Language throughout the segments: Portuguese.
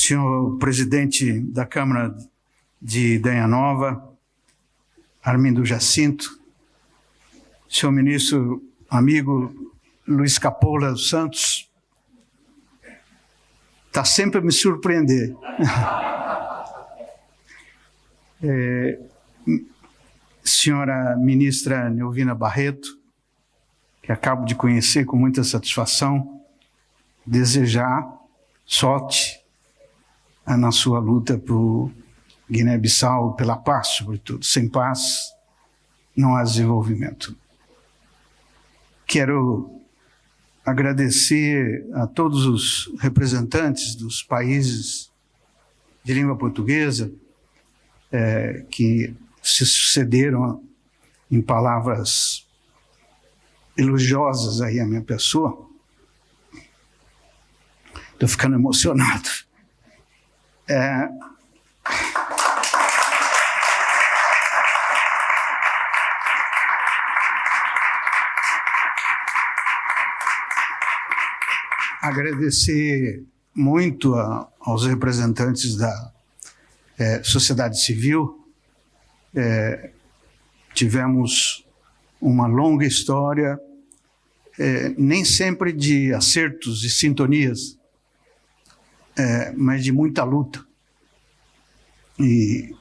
senhor presidente da Câmara de Idanha Nova, Armindo Jacinto, senhor ministro amigo Luiz Capola dos Santos, está sempre a me surpreender. Senhora ministra Neuvina Barreto, que acabo de conhecer com muita satisfação, desejar sorte na sua luta por Guiné-Bissau, pela paz, sobretudo. Sem paz, não há desenvolvimento. Quero agradecer a todos os representantes dos países de língua portuguesa que se sucederam em palavras elogiosas aí à minha pessoa. Estou ficando emocionado. Agradecer muito aos representantes da sociedade civil. Tivemos uma longa história, nem sempre de acertos e sintonias, mas de muita luta e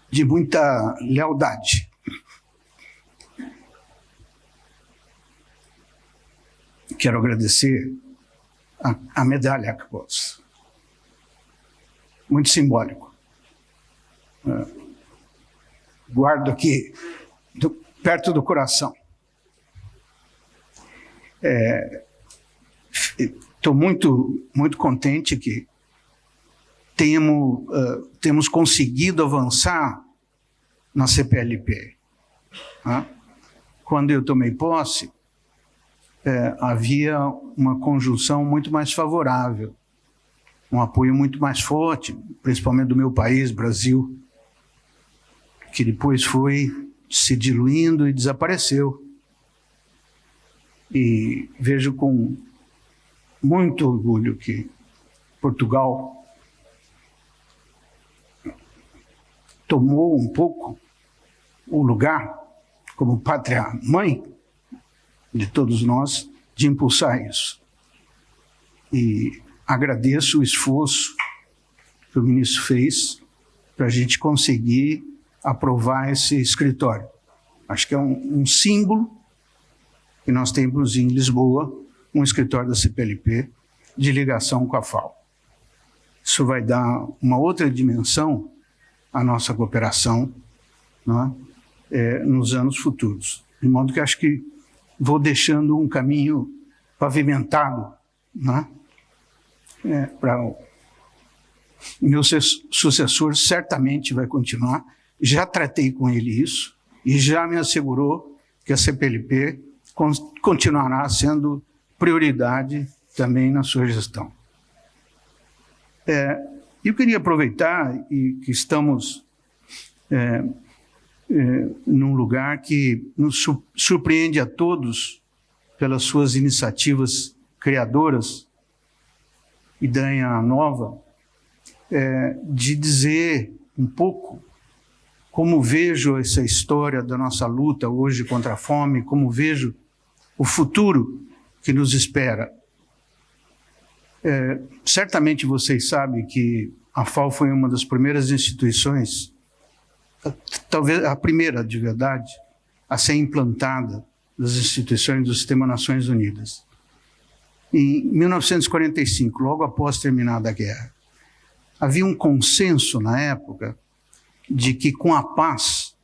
de muita lealdade. Quero agradecer a medalha que posso. Muito simbólico. Guardo aqui, perto do coração. Estou muito contente que temos conseguido avançar na CPLP. Quando eu tomei posse, havia uma conjunção muito mais favorável, um apoio muito mais forte, principalmente do meu país, Brasil, que depois foi se diluindo e desapareceu. E vejo com muito orgulho que Portugal tomou um pouco o lugar como pátria-mãe de todos nós, de impulsar isso. E agradeço o esforço que o ministro fez para a gente conseguir aprovar esse escritório. Acho que é um símbolo que nós temos em Lisboa, um escritório da CPLP de ligação com a FAO. Isso vai dar uma outra dimensão à nossa cooperação, nos anos futuros. De modo que acho que vou deixando um caminho pavimentado, para o meu sucessor certamente vai continuar. Já tratei com ele isso e já me assegurou que a CPLP continuará sendo prioridade também na sua gestão. Eu queria aproveitar e que estamos num lugar que nos surpreende a todos pelas suas iniciativas criadoras, Idanha Nova, de dizer um pouco como vejo essa história da nossa luta hoje contra a fome, como vejo o futuro que nos espera. Certamente vocês sabem que a FAO foi uma das primeiras instituições, talvez a primeira de verdade, a ser implantada das instituições do Sistema Nações Unidas. Em 1945, logo após terminada a guerra, havia um consenso na época de que com a paz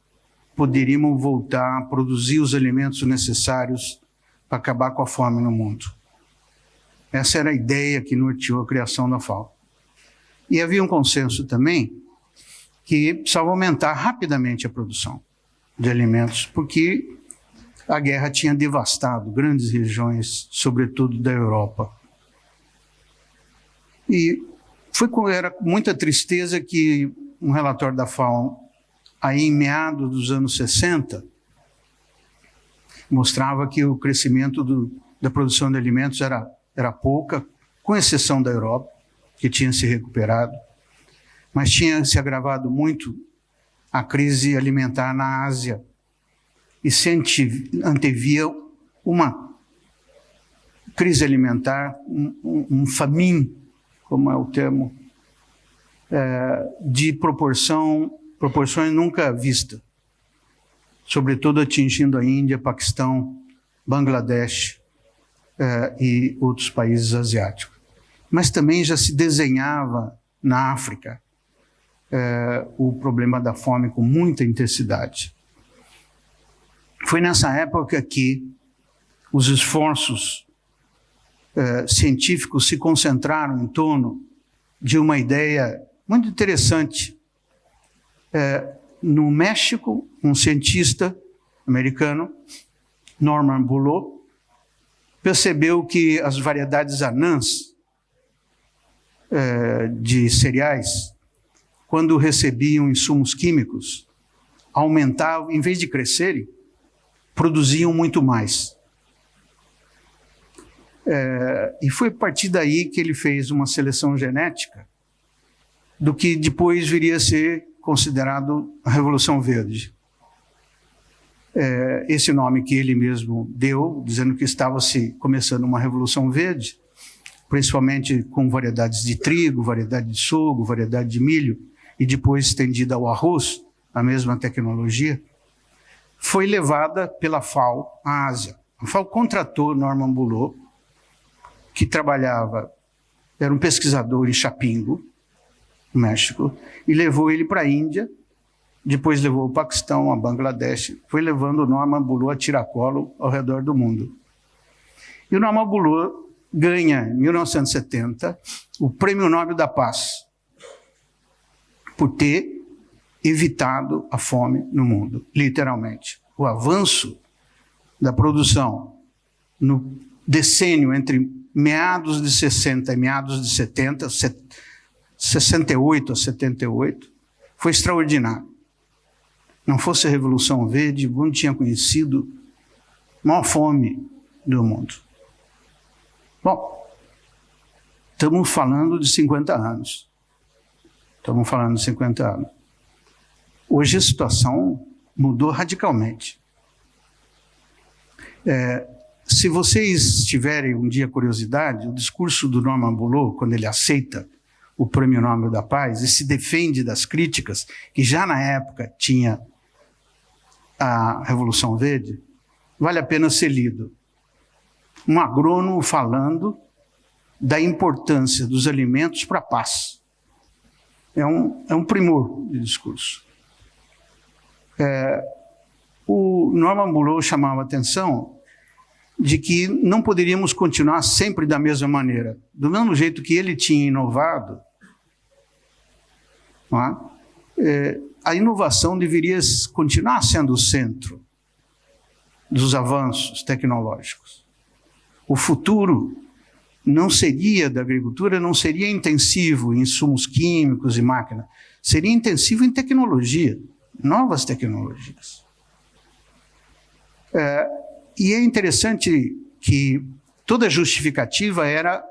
poderíamos voltar a produzir os alimentos necessários para acabar com a fome no mundo. Essa era a ideia que norteou a criação da FAO. E havia um consenso também que precisava aumentar rapidamente a produção de alimentos, porque a guerra tinha devastado grandes regiões, sobretudo da Europa. E era com muita tristeza que um relatório da FAO, aí em meados dos anos 60, mostrava que o crescimento da produção de alimentos era pouca, com exceção da Europa, que tinha se recuperado, mas tinha se agravado muito a crise alimentar na Ásia e se antevia uma crise alimentar, um famine, como é o termo, de proporções nunca vistas, sobretudo atingindo a Índia, Paquistão, Bangladesh e outros países asiáticos. Mas também já se desenhava na África o problema da fome com muita intensidade. Foi nessa época que os esforços científicos se concentraram em torno de uma ideia muito interessante. No México, um cientista americano, Norman Bourleau, percebeu que as variedades anãs de cereais, quando recebiam insumos químicos, aumentavam, em vez de crescerem, produziam muito mais. E foi a partir daí que ele fez uma seleção genética do que depois viria a ser considerado a Revolução Verde. Esse nome que ele mesmo deu, dizendo que estava se começando uma Revolução Verde, principalmente com variedades de trigo, variedade de sorgo, variedade de milho, e depois estendida ao arroz, a mesma tecnologia, foi levada pela FAO à Ásia. A FAO contratou Norman Bourleau, que trabalhava, era um pesquisador em Chapingo, no México, e levou ele para a Índia, depois levou o Paquistão, a Bangladesh, foi levando o Norman Bourleau a tiracolo ao redor do mundo. E o Norman Bourleau ganha, em 1970, o Prêmio Nobel da Paz, por ter evitado a fome no mundo, literalmente. O avanço da produção no decênio entre meados de 60 e meados de 70, 68 a 78, foi extraordinário. Não fosse a Revolução Verde, o mundo tinha conhecido a maior fome do mundo. Bom, estamos falando de 50 anos. Estamos falando de 50 anos. Hoje a situação mudou radicalmente. Se vocês tiverem um dia curiosidade, o discurso do Norman Bourleau, quando ele aceita o Prêmio Nobel da Paz e se defende das críticas que já na época tinha a Revolução Verde, vale a pena ser lido. Um agrônomo falando da importância dos alimentos para a paz. É um primor de discurso. O Norman Bourleau chamava a atenção de que não poderíamos continuar sempre da mesma maneira. Do mesmo jeito que ele tinha inovado, não é? A inovação deveria continuar sendo o centro dos avanços tecnológicos. O futuro não seria da agricultura, não seria intensivo em insumos químicos e máquinas, seria intensivo em tecnologia, novas tecnologias. E é interessante que toda a justificativa era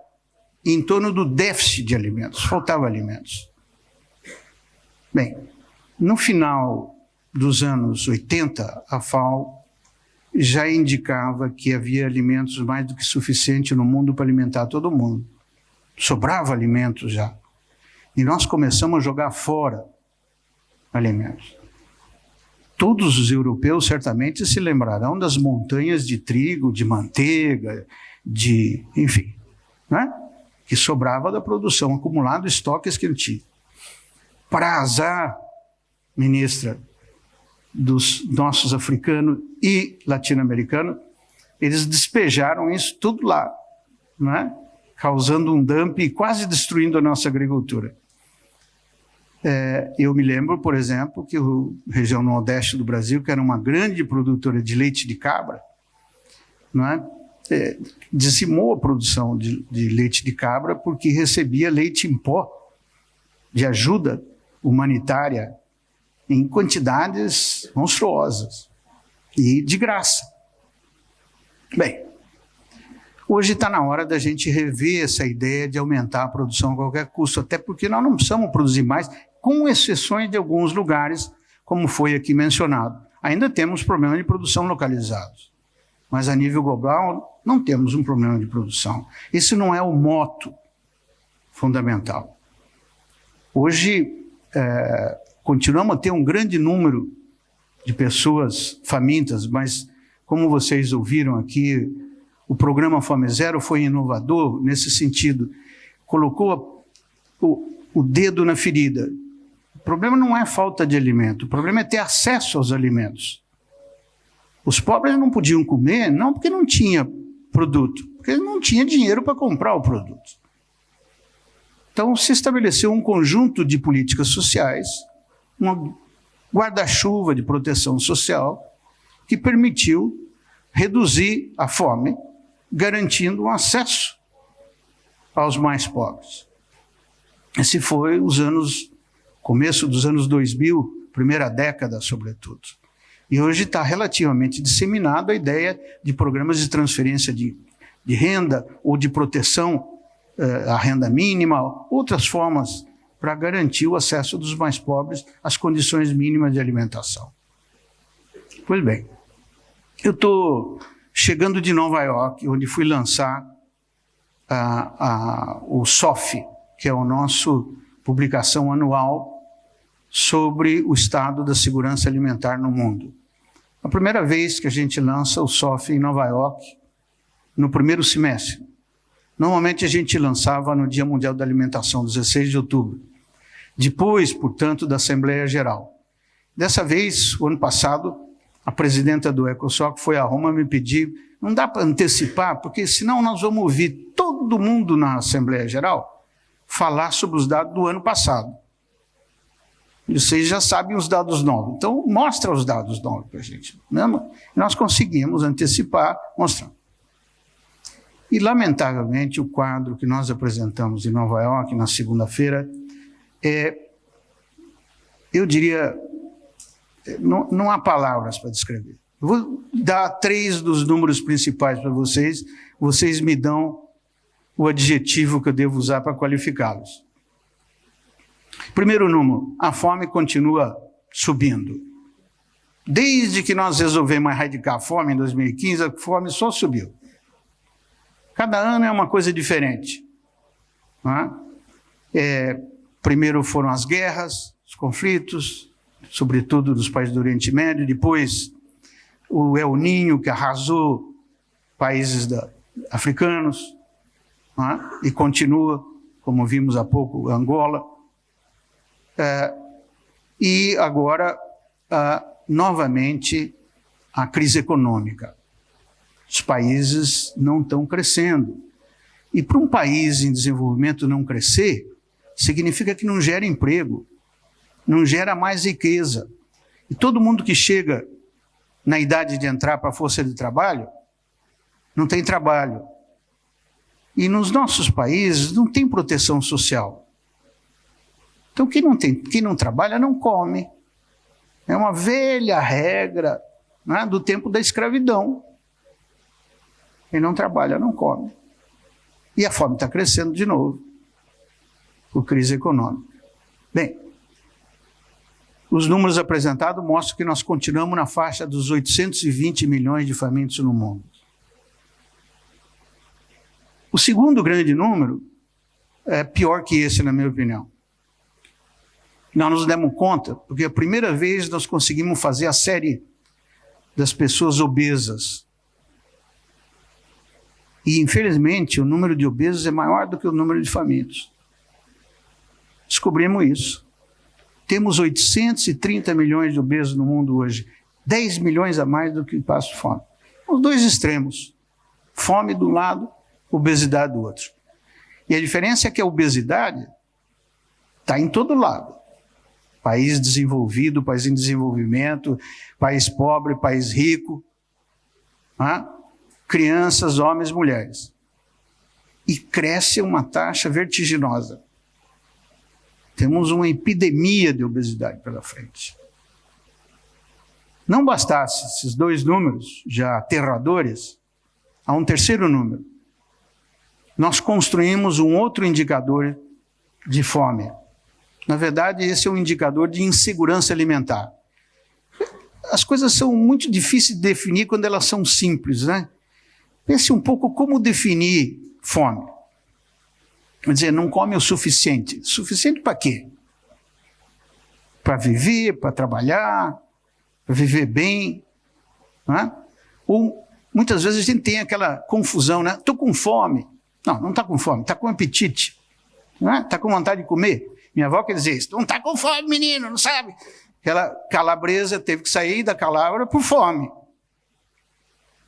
em torno do déficit de alimentos, faltava alimentos. Bem, no final dos anos 80, a FAO já indicava que havia alimentos mais do que suficiente no mundo para alimentar todo mundo. Sobrava alimentos já. E nós começamos a jogar fora alimentos. Todos os europeus certamente se lembrarão das montanhas de trigo, de manteiga, enfim, né? Que sobrava da produção, acumulado estoques que ele tinha. Para azar, ministra, dos nossos africanos e latino-americanos, eles despejaram isso tudo lá, né? Causando um dumping e quase destruindo a nossa agricultura. Eu me lembro, por exemplo, que a região nordeste do Brasil, que era uma grande produtora de leite de cabra, não é? Dizimou a produção de leite de cabra porque recebia leite em pó de ajuda humanitária em quantidades monstruosas e de graça. Bem, Hoje está na hora da gente rever essa ideia de aumentar a produção a qualquer custo, até porque nós não precisamos produzir mais, com exceções de alguns lugares, como foi aqui mencionado. Ainda temos problema de produção localizados, mas a nível global não temos um problema de produção. Esse não é o moto fundamental. Hoje, continuamos a ter um grande número de pessoas famintas, mas, como vocês ouviram aqui, o programa Fome Zero foi inovador nesse sentido. Colocou o dedo na ferida. O problema não é falta de alimento, o problema é ter acesso aos alimentos. Os pobres não podiam comer, não porque não tinha produto, porque não tinha dinheiro para comprar o produto. Então, se estabeleceu um conjunto de políticas sociais, um guarda-chuva de proteção social, que permitiu reduzir a fome, garantindo um acesso aos mais pobres. Esse foi começo dos anos 2000, primeira década, sobretudo. E hoje está relativamente disseminada a ideia de programas de transferência de renda ou de proteção à renda mínima, outras formas para garantir o acesso dos mais pobres às condições mínimas de alimentação. Pois bem, eu estou chegando de Nova York, onde fui lançar o SOF, que é a nossa publicação anual sobre o estado da segurança alimentar no mundo. A primeira vez que a gente lança o SOF em Nova York, no primeiro semestre. Normalmente a gente lançava no Dia Mundial da Alimentação, 16 de outubro. Depois, portanto, da Assembleia Geral. Dessa vez, o ano passado, a presidenta do ECOSOC foi a Roma me pedir, não dá para antecipar, porque senão nós vamos ouvir todo mundo na Assembleia Geral falar sobre os dados do ano passado. E vocês já sabem os dados novos, então mostra os dados novos para a gente. Nós conseguimos antecipar, mostrando. E, lamentavelmente, o quadro que nós apresentamos em Nova York, na segunda-feira, eu diria, não há palavras para descrever. Eu vou dar 3 dos números principais para vocês, vocês me dão o adjetivo que eu devo usar para qualificá-los. Primeiro número, a fome continua subindo. Desde que nós resolvemos erradicar a fome em 2015, a fome só subiu. Cada ano é uma coisa diferente. Não é? Primeiro foram as guerras, os conflitos, sobretudo dos países do Oriente Médio, depois o El Niño, que arrasou países africanos, não é? E continua, como vimos há pouco, Angola. E agora, novamente, a crise econômica. Os países não estão crescendo. E para um país em desenvolvimento não crescer, significa que não gera emprego, não gera mais riqueza. E todo mundo que chega na idade de entrar para a força de trabalho, não tem trabalho. E nos nossos países não tem proteção social. Então quem não trabalha não come. É uma velha regra, né, do tempo da escravidão. Quem não trabalha não come. E a fome está crescendo de novo, por crise econômica. Bem, os números apresentados mostram que nós continuamos na faixa dos 820 milhões de famintos no mundo. O segundo grande número é pior que esse, na minha opinião. Nós nos demos conta, porque a primeira vez nós conseguimos fazer a série das pessoas obesas. E, infelizmente, o número de obesos é maior do que o número de famintos. Descobrimos isso. Temos 830 milhões de obesos no mundo hoje, 10 milhões a mais do que passam fome. Os dois extremos, fome de um lado, obesidade do outro. E a diferença é que a obesidade está em todo lado. País desenvolvido, país em desenvolvimento, país pobre, país rico, crianças, homens, mulheres. E cresce uma taxa vertiginosa. Temos uma epidemia de obesidade pela frente. Não bastasse esses dois números já aterradores, há um terceiro número. nós construímos um outro indicador de fome. Na verdade, esse é um indicador de insegurança alimentar. As coisas são muito difíceis de definir quando elas são simples, né? Pense um pouco como definir fome. Quer dizer, não come o suficiente. Suficiente para quê? Para viver, para trabalhar, para viver bem, né? Ou muitas vezes a gente tem aquela confusão, né? Estou com fome. Não, não está com fome, está com apetite. Está com vontade de comer. Minha avó quer dizer isso. Não está com fome, menino, não sabe? Aquela calabresa teve que sair da Calabra por fome.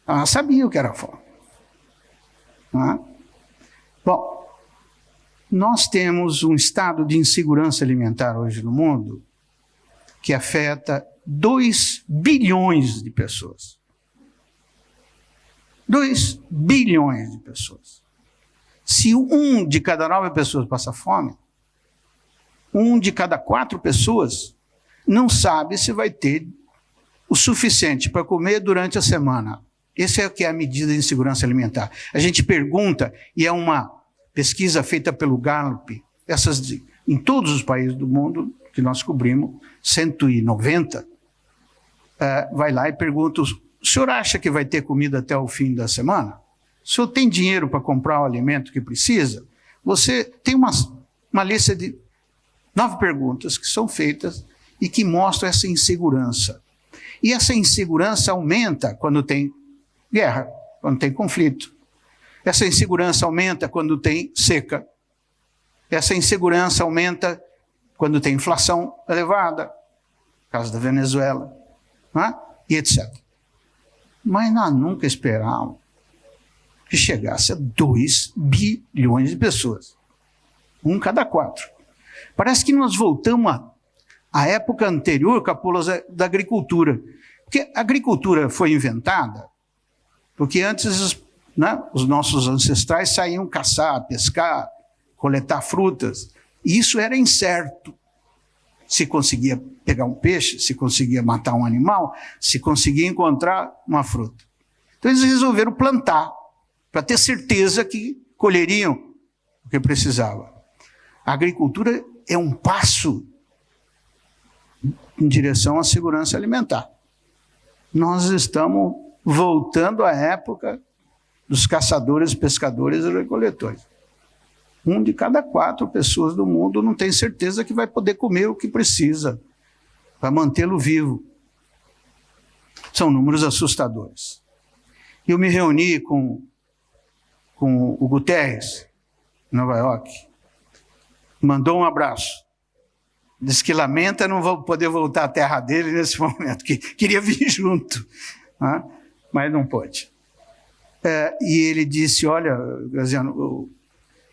Ela sabia o que era fome. Bom, nós temos um estado de insegurança alimentar hoje no mundo que afeta 2 bilhões de pessoas. 2 bilhões de pessoas. Se 1 de cada 9 pessoas passa fome, 1 de cada 4 pessoas não sabe se vai ter o suficiente para comer durante a semana. Essa é o que é a medida de insegurança alimentar. A gente pergunta, e é uma pesquisa feita pelo Gallup, em todos os países do mundo que nós cobrimos, 190, vai lá e pergunta, o senhor acha que vai ter comida até o fim da semana? O senhor tem dinheiro para comprar o alimento que precisa? Você tem uma lista de 9 perguntas que são feitas e que mostram essa insegurança. E essa insegurança aumenta quando tem guerra, quando tem conflito. Essa insegurança aumenta quando tem seca. Essa insegurança aumenta quando tem inflação elevada, caso da Venezuela, e etc. Mas nós nunca esperávamos que chegasse a 2 bilhões de pessoas. 1 cada 4. Parece que nós voltamos à época anterior, Capolas, da agricultura. Porque a agricultura foi inventada porque antes os nossos ancestrais saíam caçar, pescar, coletar frutas. E isso era incerto. Se conseguia pegar um peixe, se conseguia matar um animal, se conseguia encontrar uma fruta. Então eles resolveram plantar, para ter certeza que colheriam o que precisava. A agricultura é um passo em direção à segurança alimentar. Nós estamos voltando à época dos caçadores, pescadores e recoletores. 1 de cada 4 pessoas do mundo não tem certeza que vai poder comer o que precisa para mantê-lo vivo. São números assustadores. Eu me reuni com o Guterres, em Nova York, mandou um abraço. Diz que lamenta não poder voltar à terra dele nesse momento, que queria vir junto, mas não pôde. E ele disse, olha, Graziano,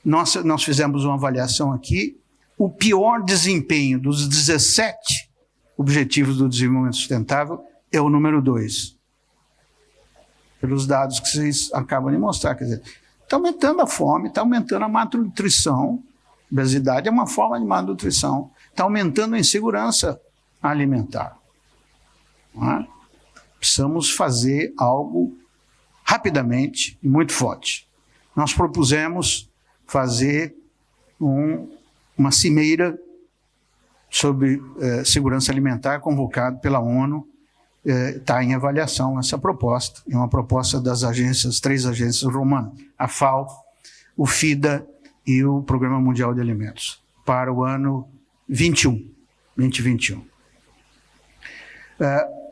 nós fizemos uma avaliação aqui, o pior desempenho dos 17 Objetivos do Desenvolvimento Sustentável é o número 2. Pelos dados que vocês acabam de mostrar, quer dizer, está aumentando a fome, está aumentando a malnutrição, obesidade é uma forma de malnutrição, está aumentando a insegurança alimentar. Precisamos fazer algo rapidamente e muito forte. Nós propusemos fazer uma cimeira sobre segurança alimentar convocado pela ONU. Está em avaliação essa proposta. É uma proposta das 3 agências romanas, a FAO, o FIDA e o Programa Mundial de Alimentos, para o ano 2021.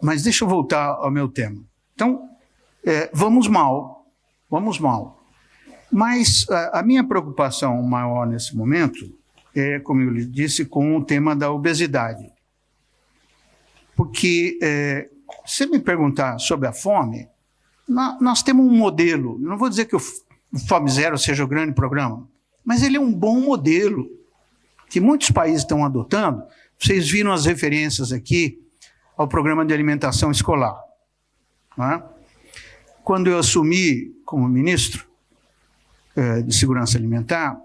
Mas deixa eu voltar ao meu tema. Então, vamos mal. Mas a minha preocupação maior nesse momento é, como eu lhe disse, com o tema da obesidade. Porque, se me perguntar sobre a fome, nós temos um modelo, não vou dizer que o Fome Zero seja o grande programa, mas ele é um bom modelo, que muitos países estão adotando. Vocês viram as referências aqui ao programa de alimentação escolar. Quando eu assumi como ministro de Segurança Alimentar,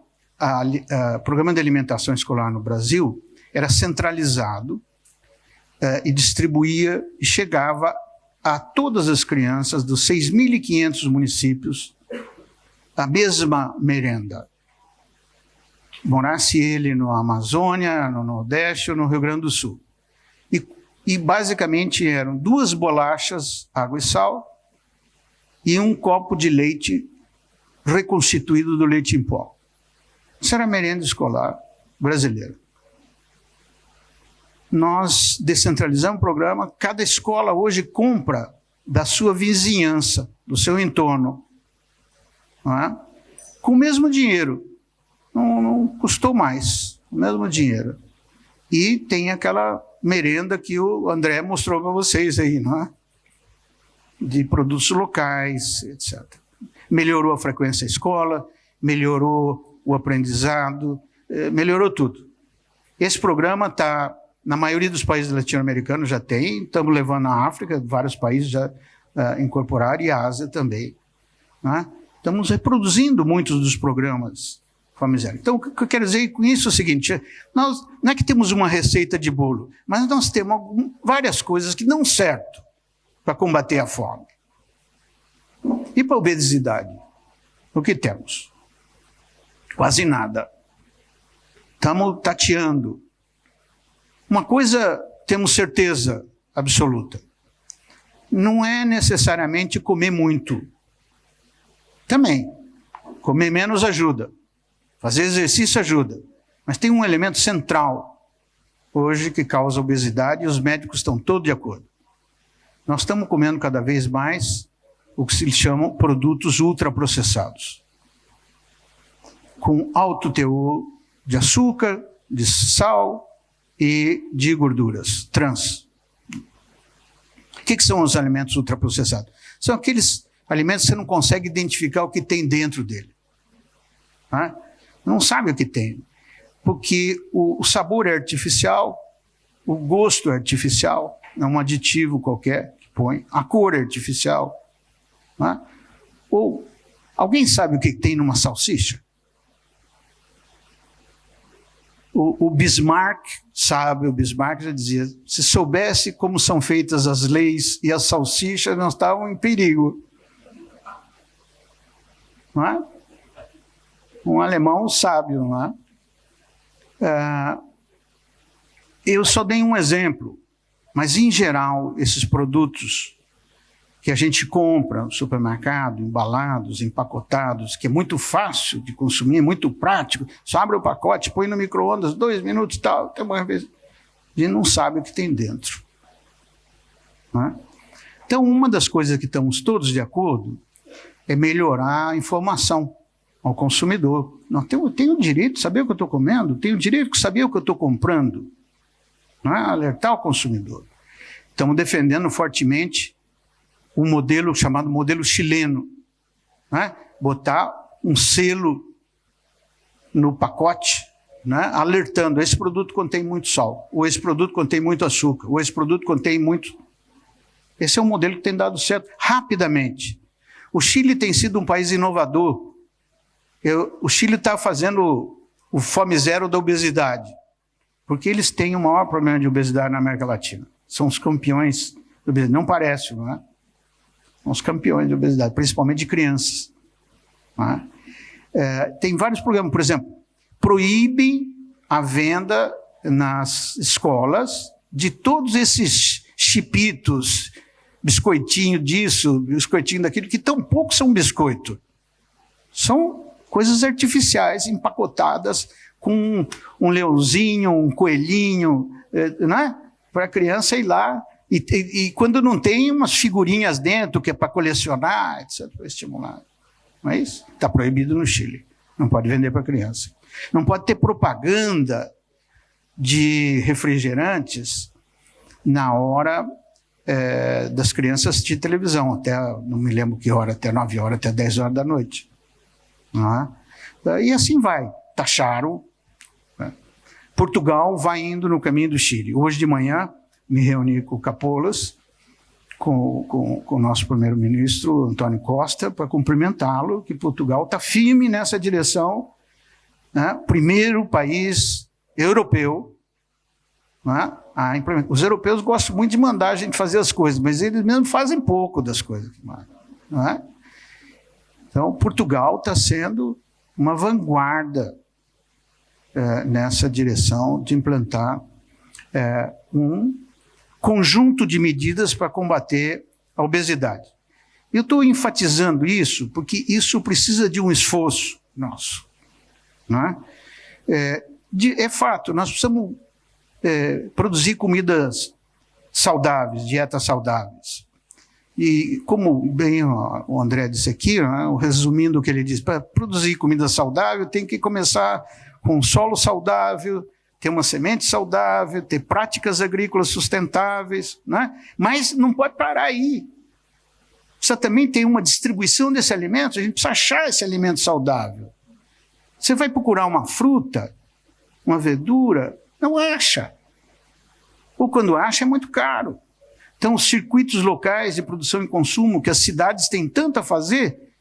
o programa de alimentação escolar no Brasil era centralizado e distribuía e chegava a todas as crianças dos 6.500 municípios a mesma merenda. Morasse ele na Amazônia, no Nordeste ou no Rio Grande do Sul. E basicamente eram 2 bolachas, água e sal, e um copo de leite reconstituído do leite em pó. Isso era a merenda escolar brasileira. Nós descentralizamos o programa, cada escola hoje compra da sua vizinhança, do seu entorno, não é? Com o mesmo dinheiro. Não custou mais, o mesmo dinheiro. E tem aquela merenda que o André mostrou para vocês aí, não é? De produtos locais, etc. Melhorou a frequência da escola, melhorou o aprendizado, melhorou tudo. Esse programa está, na maioria dos países latino-americanos já tem, estamos levando a África, vários países já incorporaram, e a Ásia também. Não é? Estamos reproduzindo muitos dos programas Fome Zero. Então, o que eu quero dizer com isso é o seguinte, nós não é que temos uma receita de bolo, mas nós temos várias coisas que dão certo para combater a fome. E para a obesidade? O que temos? Quase nada. Estamos tateando. Uma coisa temos certeza absoluta. Não é necessariamente comer muito. Também. Comer menos ajuda. Fazer exercício ajuda. Mas tem um elemento central hoje que causa obesidade e os médicos estão todos de acordo. Nós estamos comendo cada vez mais o que se chama produtos ultraprocessados, com alto teor de açúcar, de sal e de gorduras trans. O que são os alimentos ultraprocessados? São aqueles alimentos que você não consegue identificar o que tem dentro dele. Tá? Não sabe o que tem, porque o sabor é artificial, o gosto é artificial, é um aditivo qualquer que põe, a cor é artificial. Tá? Ou alguém sabe o que tem numa salsicha? O Bismarck sabe, o Bismarck já dizia, se soubesse como são feitas as leis e as salsichas, não estavam em perigo. Não é? Um alemão sábio, não é? Eu só dei um exemplo, mas em geral, esses produtos que a gente compra no supermercado, embalados, empacotados, que é muito fácil de consumir, muito prático, só abre o pacote, põe no micro-ondas, 2 minutos e tal, até uma vez. A gente não sabe o que tem dentro. Não é? Então, uma das coisas que estamos todos de acordo é melhorar a informação ao consumidor. Não, tenho o direito de saber o que eu estou comendo, tenho o direito de saber o que eu estou comprando. Não é? Alertar o consumidor. Estamos defendendo fortemente um modelo chamado modelo chileno. Né? Botar um selo no pacote, né? Alertando, esse produto contém muito sal, ou esse produto contém muito açúcar, ou esse produto contém muito... Esse é um modelo que tem dado certo rapidamente. O Chile tem sido um país inovador. O Chile está fazendo o Fome Zero da obesidade, porque eles têm o maior problema de obesidade na América Latina. São os campeões de obesidade. Não parece, não é? São os campeões de obesidade, principalmente de crianças. Não é? Tem vários programas, por exemplo, proíbem a venda nas escolas de todos esses chipitos, biscoitinho disso, biscoitinho daquilo, que tão pouco são biscoito. São coisas artificiais, empacotadas com um leãozinho, um coelhinho, né? Para a criança ir lá. E quando não tem umas figurinhas dentro, que é para colecionar, etc., para estimular. Não é isso? Está proibido no Chile. Não pode vender para criança. Não pode ter propaganda de refrigerantes na hora das crianças assistir televisão, até, não me lembro que hora, até 9 horas, até 10 horas da noite. Não é? E assim vai. Taxaram. Né? Portugal vai indo no caminho do Chile. Hoje de manhã, me reuni com o Capolas, com o nosso primeiro-ministro, Antônio Costa, para cumprimentá-lo, que Portugal está firme nessa direção, né? Primeiro país europeu, né? Os europeus gostam muito de mandar a gente fazer as coisas, mas eles mesmo fazem pouco das coisas. Não é? Então, Portugal está sendo uma vanguarda nessa direção de implantar um conjunto de medidas para combater a obesidade. Eu estou enfatizando isso porque isso precisa de um esforço nosso. Não é? É fato, nós precisamos produzir comidas saudáveis, dietas saudáveis. E como bem o André disse aqui, né, resumindo o que ele disse, para produzir comida saudável tem que começar com um solo saudável, ter uma semente saudável, ter práticas agrícolas sustentáveis, né? Mas não pode parar aí. Precisa também ter uma distribuição desse alimento, a gente precisa achar esse alimento saudável. Você vai procurar uma fruta, uma verdura, não acha. Ou quando acha é muito caro. Então, os circuitos locais de produção e consumo que as cidades têm tanto a fazer,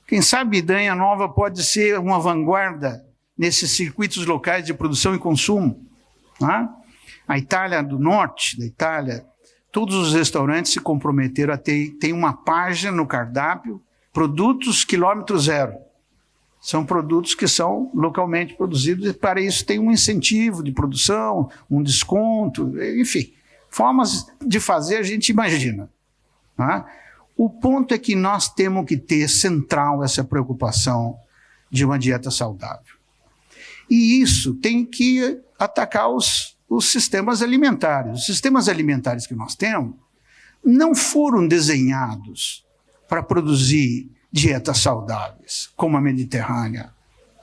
quem sabe Idanha Nova pode ser uma vanguarda nesses circuitos locais de produção e consumo. Tá? A Itália do Norte, da Itália, todos os restaurantes se comprometeram a ter uma página no cardápio, produtos quilômetro zero. São produtos que são localmente produzidos e para isso tem um incentivo de produção, um desconto, enfim. Formas de fazer a gente imagina. Tá? O ponto é que nós temos que ter central essa preocupação de uma dieta saudável. E isso tem que atacar os sistemas alimentares. Os sistemas alimentares que nós temos não foram desenhados para produzir dietas saudáveis, como a mediterrânea,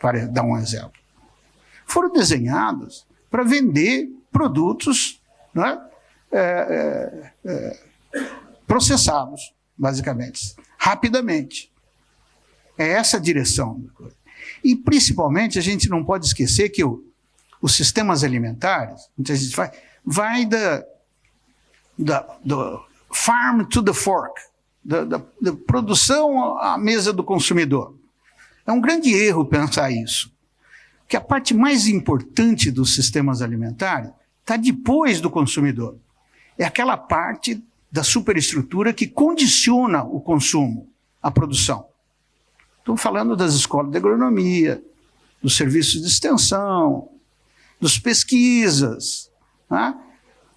para dar um exemplo. Foram desenhados para vender produtos, né, processados, basicamente, rapidamente. É essa a direção da coisa. E, principalmente, a gente não pode esquecer que os sistemas alimentares, muita gente vai do farm to the fork, da produção à mesa do consumidor. É um grande erro pensar isso. Que a parte mais importante dos sistemas alimentares está depois do consumidor. É aquela parte da superestrutura que condiciona o consumo, a produção. Estou falando das escolas de agronomia, dos serviços de extensão, das pesquisas. Tá?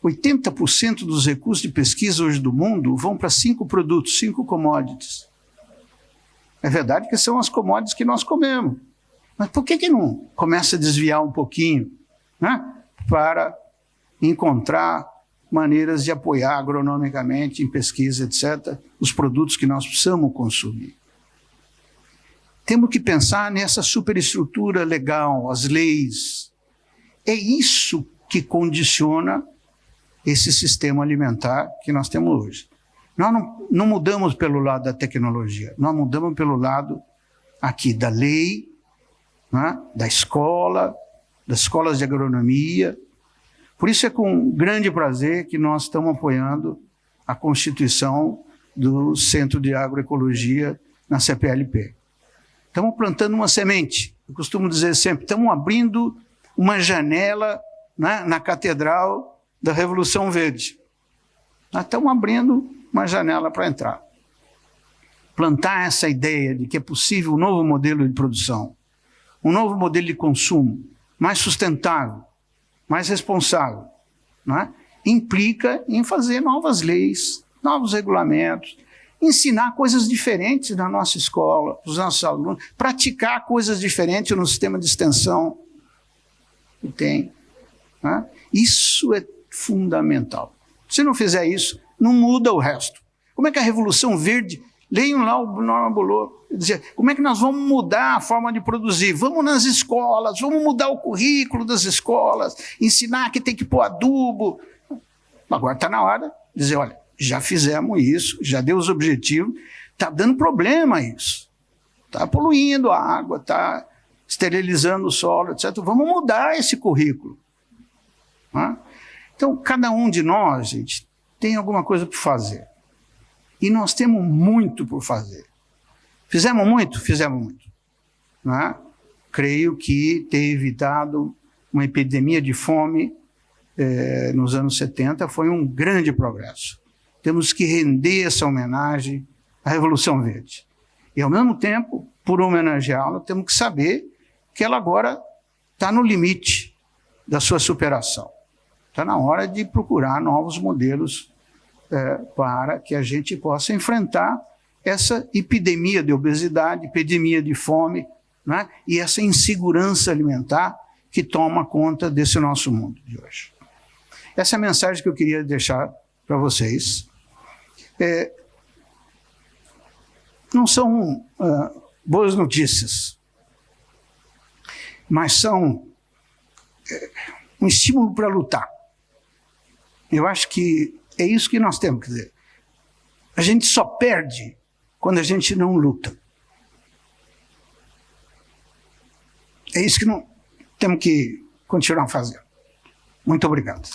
80% dos recursos de pesquisa hoje do mundo vão para 5 produtos, 5 commodities. É verdade que são as commodities que nós comemos. Mas por que não começa a desviar um pouquinho, né, para encontrar maneiras de apoiar agronomicamente, em pesquisa, etc., os produtos que nós precisamos consumir? Temos que pensar nessa superestrutura legal, as leis. É isso que condiciona esse sistema alimentar que nós temos hoje. Nós não mudamos pelo lado da tecnologia, nós mudamos pelo lado aqui da lei, né, da escola, das escolas de agronomia. Por isso é com grande prazer que nós estamos apoiando a constituição do Centro de Agroecologia na CPLP. Estamos plantando uma semente. Eu costumo dizer sempre, estamos abrindo uma janela, né, na Catedral da Revolução Verde. Nós estamos abrindo uma janela para entrar. Plantar essa ideia de que é possível um novo modelo de produção, um novo modelo de consumo, mais sustentável, mais responsável, né? Implica em fazer novas leis, novos regulamentos, ensinar coisas diferentes na nossa escola, para os nossos alunos, praticar coisas diferentes no sistema de extensão que tem. Né? Isso é fundamental. Se não fizer isso, não muda o resto. Como é que a Revolução Verde, leiam lá o Norman Boileau, dizia, como é que nós vamos mudar a forma de produzir? Vamos nas escolas, vamos mudar o currículo das escolas, ensinar que tem que pôr adubo. Agora está na hora de dizer, olha, já fizemos isso, já deu os objetivos, está dando problema isso. Está poluindo a água, está esterilizando o solo, etc. Vamos mudar esse currículo. Né? Então, cada um de nós, gente, tem alguma coisa para fazer. E nós temos muito por fazer. Fizemos muito? Fizemos muito. Né? Creio que ter evitado uma epidemia de fome nos anos 70 foi um grande progresso. Temos que render essa homenagem à Revolução Verde. E, ao mesmo tempo, por homenageá-la, temos que saber que ela agora está no limite da sua superação. Está na hora de procurar novos modelos para que a gente possa enfrentar essa epidemia de obesidade, epidemia de fome, né? E essa insegurança alimentar que toma conta desse nosso mundo de hoje. Essa é a mensagem que eu queria deixar para vocês. Não são boas notícias, mas são um estímulo para lutar. Eu acho que é isso que nós temos que dizer. A gente só perde quando a gente não luta. É isso que temos que continuar fazendo. Muito obrigado.